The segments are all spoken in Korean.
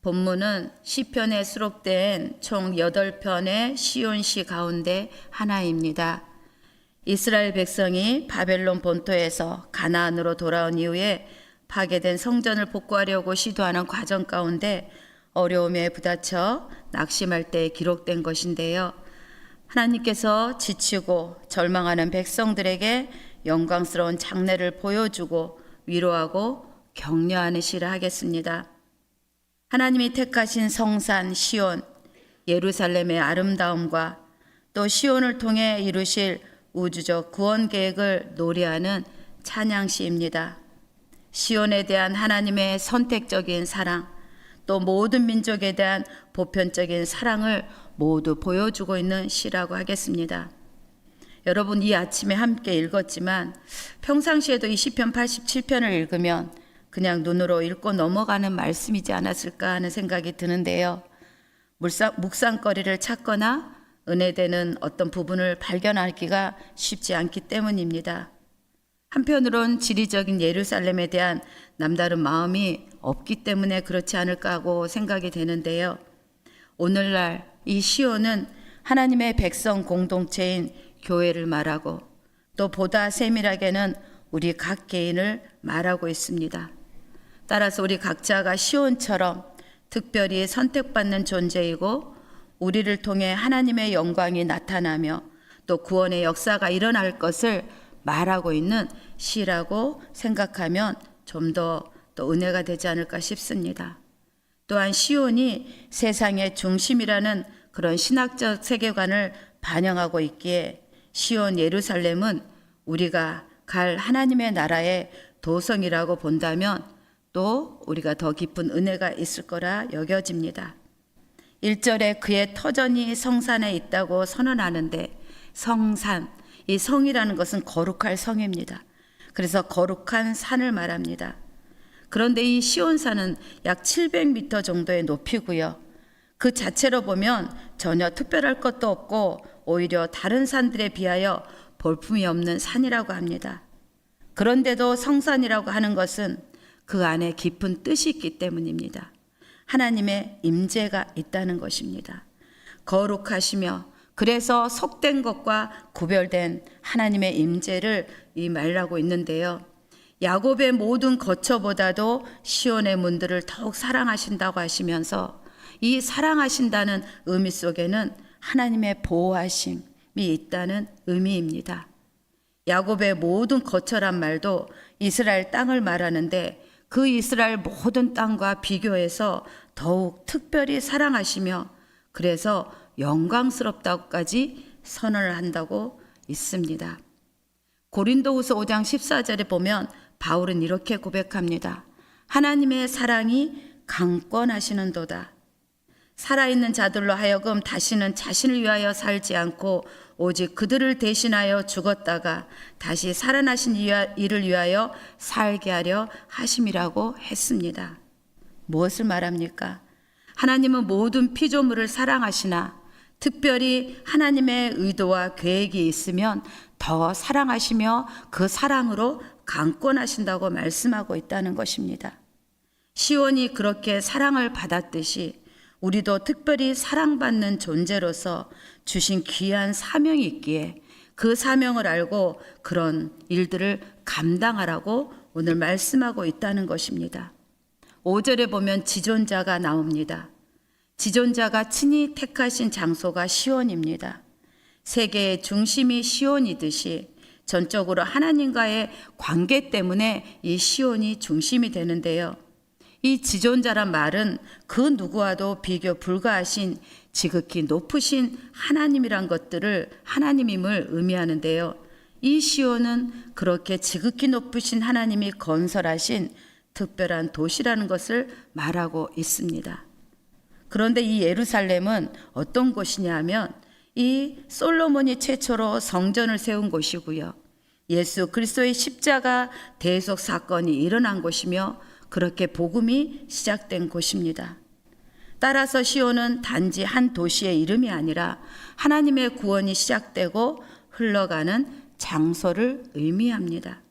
본문은 시편에 수록된 총 8편의 시온시 가운데 하나입니다. 이스라엘 백성이 바벨론 본토에서 가나안으로 돌아온 이후에 파괴된 성전을 복구하려고 시도하는 과정 가운데 어려움에 부딪혀 낙심할 때 기록된 것인데요. 하나님께서 지치고 절망하는 백성들에게 영광스러운 장래를 보여주고 위로하고 격려하는 시를 하겠습니다. 하나님이 택하신 성산 시온, 예루살렘의 아름다움과 또 시온을 통해 이루실 우주적 구원 계획을 노래하는 찬양시입니다. 시온에 대한 하나님의 선택적인 사랑, 또 모든 민족에 대한 보편적인 사랑을 모두 보여주고 있는 시라고 하겠습니다. 여러분, 이 아침에 함께 읽었지만 평상시에도 이 시편 87편을 읽으면 그냥 눈으로 읽고 넘어가는 말씀이지 않았을까 하는 생각이 드는데요. 묵상거리를 찾거나 은혜되는 어떤 부분을 발견하기가 쉽지 않기 때문입니다. 한편으론 지리적인 예루살렘에 대한 남다른 마음이 없기 때문에 그렇지 않을까 하고 생각이 되는데요. 오늘날 이 시온은 하나님의 백성 공동체인 교회를 말하고 또 보다 세밀하게는 우리 각 개인을 말하고 있습니다. 따라서 우리 각자가 시온처럼 특별히 선택받는 존재이고 우리를 통해 하나님의 영광이 나타나며 또 구원의 역사가 일어날 것을 말하고 있는 시라고 생각하면 좀 더 또 은혜가 되지 않을까 싶습니다. 또한 시온이 세상의 중심이라는 그런 신학적 세계관을 반영하고 있기에 시온 예루살렘은 우리가 갈 하나님의 나라의 도성이라고 본다면 또 우리가 더 깊은 은혜가 있을 거라 여겨집니다. 1절에 그의 터전이 성산에 있다고 선언하는데 성산, 이 성이라는 것은 거룩할 성입니다. 그래서 거룩한 산을 말합니다. 그런데 이 시온산은 약 700m 정도의 높이고요. 그 자체로 보면 전혀 특별할 것도 없고 오히려 다른 산들에 비하여 볼품이 없는 산이라고 합니다. 그런데도 성산이라고 하는 것은 그 안에 깊은 뜻이 있기 때문입니다. 하나님의 임재가 있다는 것입니다. 거룩하시며 그래서 속된 것과 구별된 하나님의 임재를 이 말하고 있는데요. 야곱의 모든 거처보다도 시온의 문들을 더욱 사랑하신다고 하시면서 이 사랑하신다는 의미 속에는 하나님의 보호하심이 있다는 의미입니다. 야곱의 모든 거처란 말도 이스라엘 땅을 말하는데 그 이스라엘 모든 땅과 비교해서 더욱 특별히 사랑하시며 그래서 영광스럽다고까지 선언을 한다고 있습니다. 고린도후서 5장 14절에 보면 바울은 이렇게 고백합니다. 하나님의 사랑이 강권하시는도다. 살아있는 자들로 하여금 다시는 자신을 위하여 살지 않고 오직 그들을 대신하여 죽었다가 다시 살아나신 이를 위하여 살게 하려 하심이라고 했습니다. 무엇을 말합니까? 하나님은 모든 피조물을 사랑하시나 특별히 하나님의 의도와 계획이 있으면 더 사랑하시며 그 사랑으로 강권하신다고 말씀하고 있다는 것입니다. 시온이 그렇게 사랑을 받았듯이 우리도 특별히 사랑받는 존재로서 주신 귀한 사명이 있기에 그 사명을 알고 그런 일들을 감당하라고 오늘 말씀하고 있다는 것입니다. 5절에 보면 지존자가 나옵니다. 지존자가 친히 택하신 장소가 시온입니다. 세계의 중심이 시온이듯이 전적으로 하나님과의 관계 때문에 이 시온이 중심이 되는데요. 이 지존자란 말은 그 누구와도 비교 불가하신 지극히 높으신 하나님이란 것들을 하나님임을 의미하는데요. 이 시온은 그렇게 지극히 높으신 하나님이 건설하신 특별한 도시라는 것을 말하고 있습니다. 그런데 이 예루살렘은 어떤 곳이냐 하면 이 솔로몬이 최초로 성전을 세운 곳이고요. 예수 그리스도의 십자가 대속 사건이 일어난 곳이며 그렇게 복음이 시작된 곳입니다. 따라서 시온은 단지 한 도시의 이름이 아니라 하나님의 구원이 시작되고 흘러가는 장소를 의미합니다.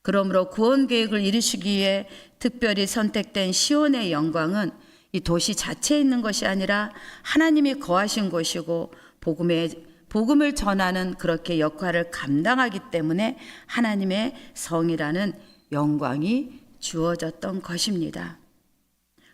그러므로 구원 계획을 이루시기 위해 특별히 선택된 시온의 영광은 이 도시 자체에 있는 것이 아니라 하나님이 거하신 곳이고 복음을 전하는 그렇게 역할을 감당하기 때문에 하나님의 성이라는 영광이 주어졌던 것입니다.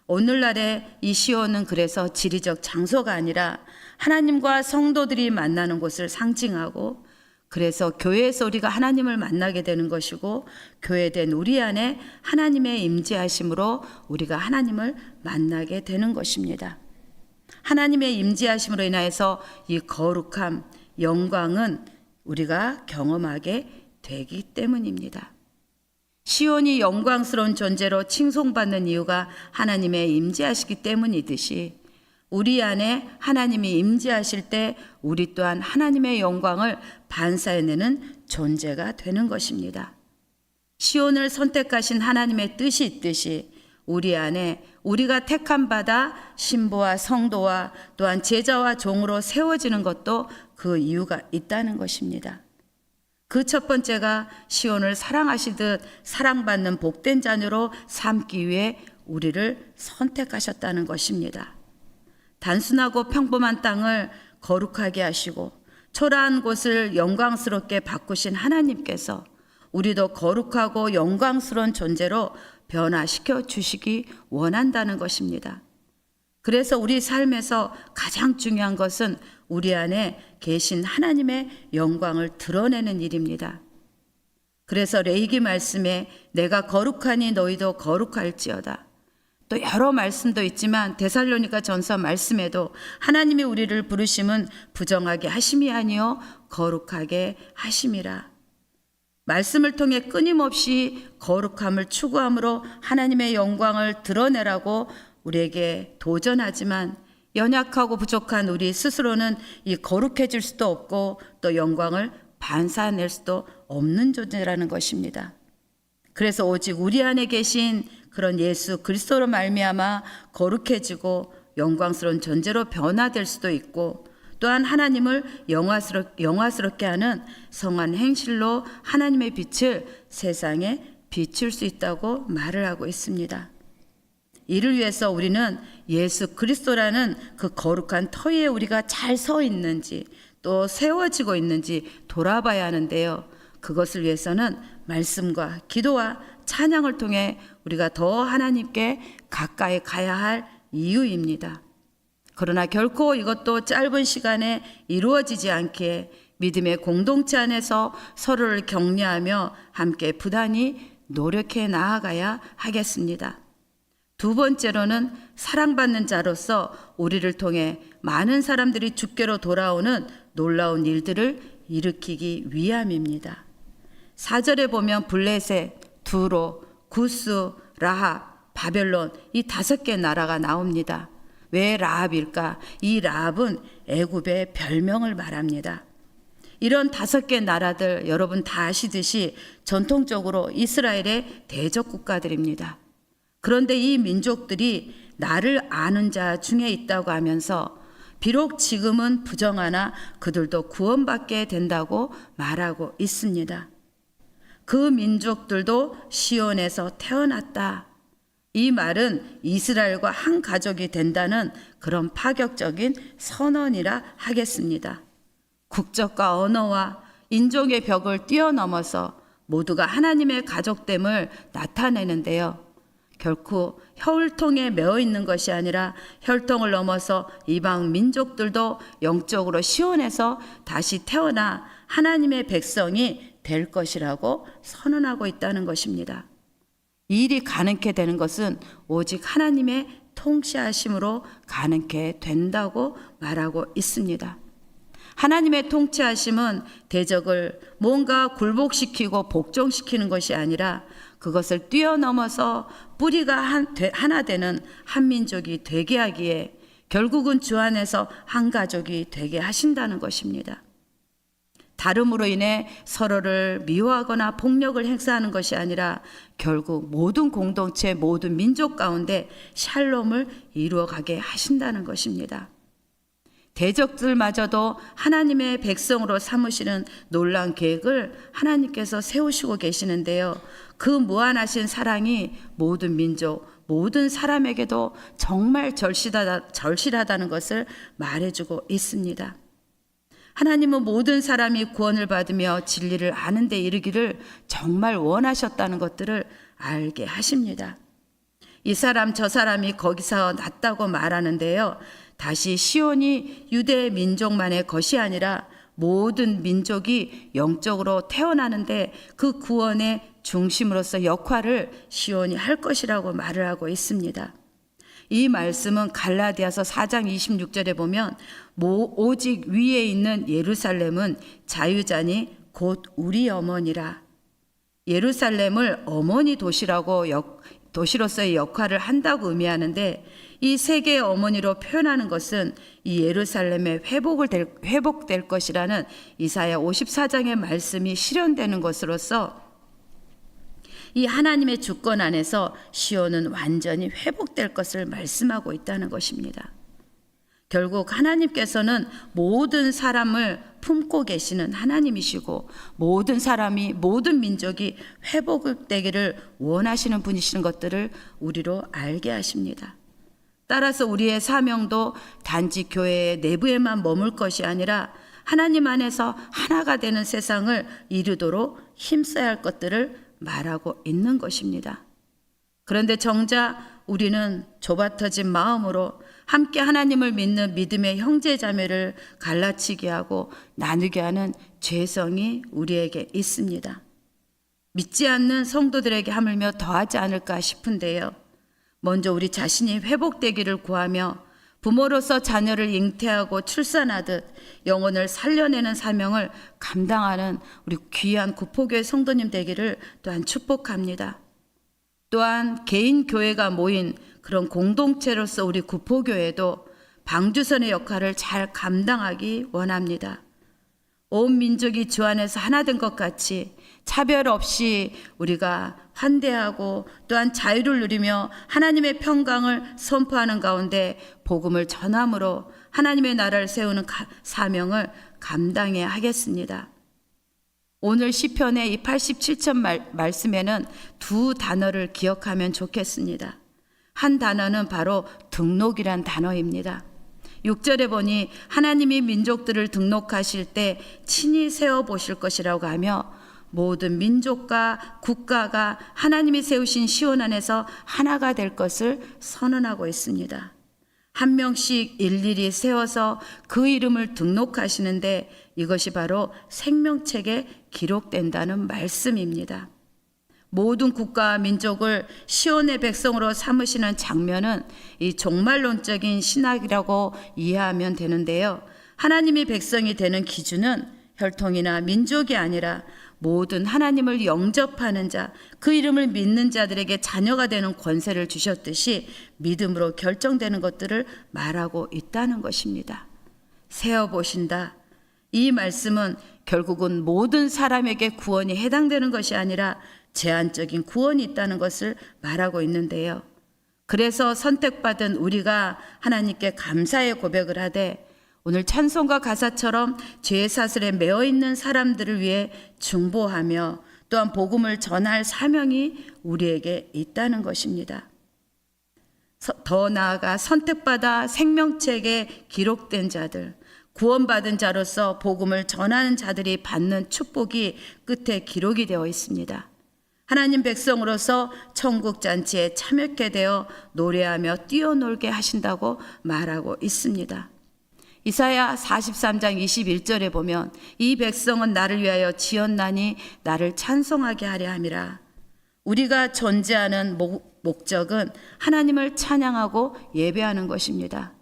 오늘날의 이 시온은 그래서 지리적 장소가 아니라 하나님과 성도들이 만나는 곳을 상징하고, 그래서 교회에서 우리가 하나님을 만나게 되는 것이고, 교회된 우리 안에 하나님의 임재하심으로 우리가 하나님을 만나게 되는 것입니다. 하나님의 임재하심으로 인하여서 이 거룩함, 영광은 우리가 경험하게 되기 때문입니다. 시온이 영광스러운 존재로 칭송받는 이유가 하나님의 임재하시기 때문이듯이, 우리 안에 하나님이 임재하실 때 우리 또한 하나님의 영광을 반사해내는 존재가 되는 것입니다. 시온을 선택하신 하나님의 뜻이 있듯이 우리 안에 우리가 택함 받아 신부와 성도와 또한 제자와 종으로 세워지는 것도 그 이유가 있다는 것입니다. 그 첫 번째가 시온을 사랑하시듯 사랑받는 복된 자녀로 삼기 위해 우리를 선택하셨다는 것입니다. 단순하고 평범한 땅을 거룩하게 하시고 초라한 곳을 영광스럽게 바꾸신 하나님께서 우리도 거룩하고 영광스러운 존재로 변화시켜 주시기 원한다는 것입니다. 그래서 우리 삶에서 가장 중요한 것은 우리 안에 계신 하나님의 영광을 드러내는 일입니다. 그래서 레위기 말씀에 내가 거룩하니 너희도 거룩할지어다. 또 여러 말씀도 있지만 데살로니가 전서 말씀에도 하나님이 우리를 부르심은 부정하게 하심이 아니요 거룩하게 하심이라. 말씀을 통해 끊임없이 거룩함을 추구함으로 하나님의 영광을 드러내라고 우리에게 도전하지만, 연약하고 부족한 우리 스스로는 이 거룩해질 수도 없고 또 영광을 반사낼 수도 없는 존재라는 것입니다. 그래서 오직 우리 안에 계신 그런 예수 그리스도로 말미암아 거룩해지고 영광스러운 존재로 변화될 수도 있고, 또한 하나님을 영화스럽게 하는 성한 행실로 하나님의 빛을 세상에 비출 수 있다고 말을 하고 있습니다. 이를 위해서 우리는 예수 그리스도라는 그 거룩한 터 위에 우리가 잘 서 있는지 또 세워지고 있는지 돌아봐야 하는데요. 그것을 위해서는 말씀과 기도와 찬양을 통해 우리가 더 하나님께 가까이 가야 할 이유입니다. 그러나 결코 이것도 짧은 시간에 이루어지지 않기에 믿음의 공동체 안에서 서로를 격려하며 함께 부단히 노력해 나아가야 하겠습니다. 두 번째로는 사랑받는 자로서 우리를 통해 많은 사람들이 주께로 돌아오는 놀라운 일들을 일으키기 위함입니다. 4절에 보면 블레셋, 두로, 구스, 라합, 바벨론 이 5개 나라가 나옵니다. 왜 라합일까? 이 라합은 애굽의 별명을 말합니다. 이런 5개 나라들 여러분 다 아시듯이 전통적으로 이스라엘의 대적 국가들입니다. 그런데 이 민족들이 나를 아는 자 중에 있다고 하면서 비록 지금은 부정하나 그들도 구원받게 된다고 말하고 있습니다. 그 민족들도 시온에서 태어났다. 이 말은 이스라엘과 한 가족이 된다는 그런 파격적인 선언이라 하겠습니다. 국적과 언어와 인종의 벽을 뛰어넘어서 모두가 하나님의 가족됨을 나타내는데요. 결코 혈통에 매어 있는 것이 아니라 혈통을 넘어서 이방 민족들도 영적으로 시온에서 다시 태어나 하나님의 백성이 될 것이라고 선언하고 있다는 것입니다. 이 일이 가능케 되는 것은 오직 하나님의 통치하심으로 가능케 된다고 말하고 있습니다. 하나님의 통치하심은 대적을 뭔가 굴복시키고 복종시키는 것이 아니라 그것을 뛰어넘어서 뿌리가 하나 되는 한 민족이 되게 하기에 결국은 주 안에서 한 가족이 되게 하신다는 것입니다. 다름으로 인해 서로를 미워하거나 폭력을 행사하는 것이 아니라 결국 모든 공동체, 모든 민족 가운데 샬롬을 이루어가게 하신다는 것입니다. 대적들마저도 하나님의 백성으로 삼으시는 놀라운 계획을 하나님께서 세우시고 계시는데요. 그 무한하신 사랑이 모든 민족, 모든 사람에게도 정말 절실하다는 것을 말해주고 있습니다. 하나님은 모든 사람이 구원을 받으며 진리를 아는 데 이르기를 정말 원하셨다는 것들을 알게 하십니다. 이 사람 저 사람이 거기서 났다고 말하는데요. 다시 시온이 유대 민족만의 것이 아니라 모든 민족이 영적으로 태어나는데 그 구원의 중심으로서 역할을 시온이 할 것이라고 말을 하고 있습니다. 이 말씀은 갈라디아서 4장 26절에 보면 오직 위에 있는 예루살렘은 자유자니 곧 우리 어머니라. 예루살렘을 어머니 도시로서의 역할을 한다고 의미하는데 이 세계의 어머니로 표현하는 것은 이 예루살렘의 회복될 것이라는 이사야 54장의 말씀이 실현되는 것으로서 이 하나님의 주권 안에서 시온은 완전히 회복될 것을 말씀하고 있다는 것입니다. 결국 하나님께서는 모든 사람을 품고 계시는 하나님이시고 모든 사람이 모든 민족이 회복되기를 원하시는 분이시는 것들을 우리로 알게 하십니다. 따라서 우리의 사명도 단지 교회의 내부에만 머물 것이 아니라 하나님 안에서 하나가 되는 세상을 이루도록 힘써야 할 것들을 말하고 있는 것입니다. 그런데 정작 우리는 좁아터진 마음으로 함께 하나님을 믿는 믿음의 형제 자매를 갈라치게 하고 나누게 하는 죄성이 우리에게 있습니다. 믿지 않는 성도들에게 하물며 더하지 않을까 싶은데요. 먼저 우리 자신이 회복되기를 구하며 부모로서 자녀를 잉태하고 출산하듯 영혼을 살려내는 사명을 감당하는 우리 귀한 구포교회 성도님 되기를 또한 축복합니다. 또한 개인 교회가 모인 그런 공동체로서 우리 구포교회도 방주선의 역할을 잘 감당하기 원합니다. 온 민족이 주 안에서 하나 된 것 같이 차별 없이 우리가 환대하고 또한 자유를 누리며 하나님의 평강을 선포하는 가운데 복음을 전함으로 하나님의 나라를 세우는 사명을 감당해야 하겠습니다. 오늘 시편의 이 87편 말씀에는 두 단어를 기억하면 좋겠습니다. 한 단어는 바로 등록이란 단어입니다. 6절에 보니 하나님이 민족들을 등록하실 때 친히 세워보실 것이라고 하며 모든 민족과 국가가 하나님이 세우신 시온 안에서 하나가 될 것을 선언하고 있습니다. 한 명씩 일일이 세워서 그 이름을 등록하시는데 이것이 바로 생명책에 기록된다는 말씀입니다. 모든 국가와 민족을 시온의 백성으로 삼으시는 장면은 이 종말론적인 신학이라고 이해하면 되는데요. 하나님이 백성이 되는 기준은 혈통이나 민족이 아니라 모든 하나님을 영접하는 자, 그 이름을 믿는 자들에게 자녀가 되는 권세를 주셨듯이 믿음으로 결정되는 것들을 말하고 있다는 것입니다. 세어보신다. 이 말씀은 결국은 모든 사람에게 구원이 해당되는 것이 아니라 제한적인 구원이 있다는 것을 말하고 있는데요. 그래서 선택받은 우리가 하나님께 감사의 고백을 하되 오늘 찬송가 가사처럼 죄 사슬에 매어 있는 사람들을 위해 중보하며 또한 복음을 전할 사명이 우리에게 있다는 것입니다. 더 나아가 선택받아 생명책에 기록된 자들, 구원받은 자로서 복음을 전하는 자들이 받는 축복이 끝에 기록이 되어 있습니다. 하나님 백성으로서 천국 잔치에 참여케 되어 노래하며 뛰어놀게 하신다고 말하고 있습니다. 이사야 43장 21절에 보면 이 백성은 나를 위하여 지었나니 나를 찬송하게 하려 함이라. 우리가 존재하는 목적은 하나님을 찬양하고 예배하는 것입니다.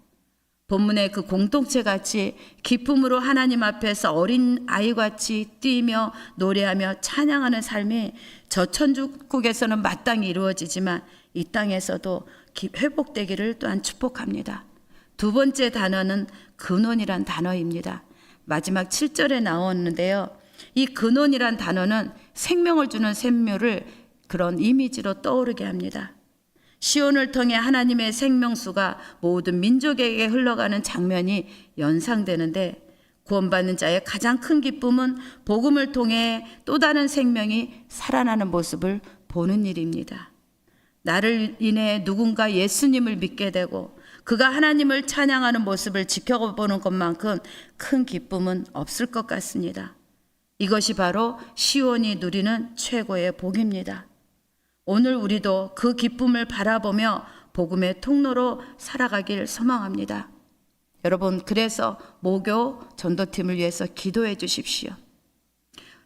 본문의 그 공동체같이 기쁨으로 하나님 앞에서 어린 아이같이 뛰며 노래하며 찬양하는 삶이 저 천국에서는 마땅히 이루어지지만 이 땅에서도 회복되기를 또한 축복합니다. 두 번째 단어는 근원이란 단어입니다. 마지막 7절에 나오는데요. 이 근원이란 단어는 생명을 주는 샘물을 그런 이미지로 떠오르게 합니다. 시온을 통해 하나님의 생명수가 모든 민족에게 흘러가는 장면이 연상되는데 구원받는 자의 가장 큰 기쁨은 복음을 통해 또 다른 생명이 살아나는 모습을 보는 일입니다. 나를 인해 누군가 예수님을 믿게 되고 그가 하나님을 찬양하는 모습을 지켜보는 것만큼 큰 기쁨은 없을 것 같습니다. 이것이 바로 시온이 누리는 최고의 복입니다. 오늘 우리도 그 기쁨을 바라보며 복음의 통로로 살아가길 소망합니다. 여러분, 그래서 모교 전도팀을 위해서 기도해 주십시오.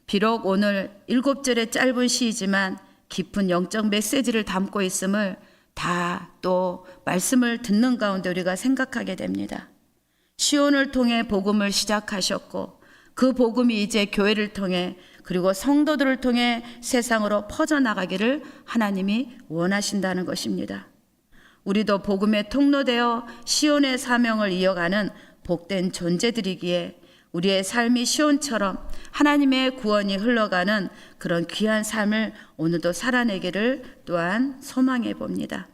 비록 오늘 7절의 짧은 시이지만 깊은 영적 메시지를 담고 있음을 다 또 말씀을 듣는 가운데 우리가 생각하게 됩니다. 시온을 통해 복음을 시작하셨고 그 복음이 이제 교회를 통해 그리고 성도들을 통해 세상으로 퍼져나가기를 하나님이 원하신다는 것입니다. 우리도 복음의 통로되어 시온의 사명을 이어가는 복된 존재들이기에 우리의 삶이 시온처럼 하나님의 구원이 흘러가는 그런 귀한 삶을 오늘도 살아내기를 또한 소망해 봅니다.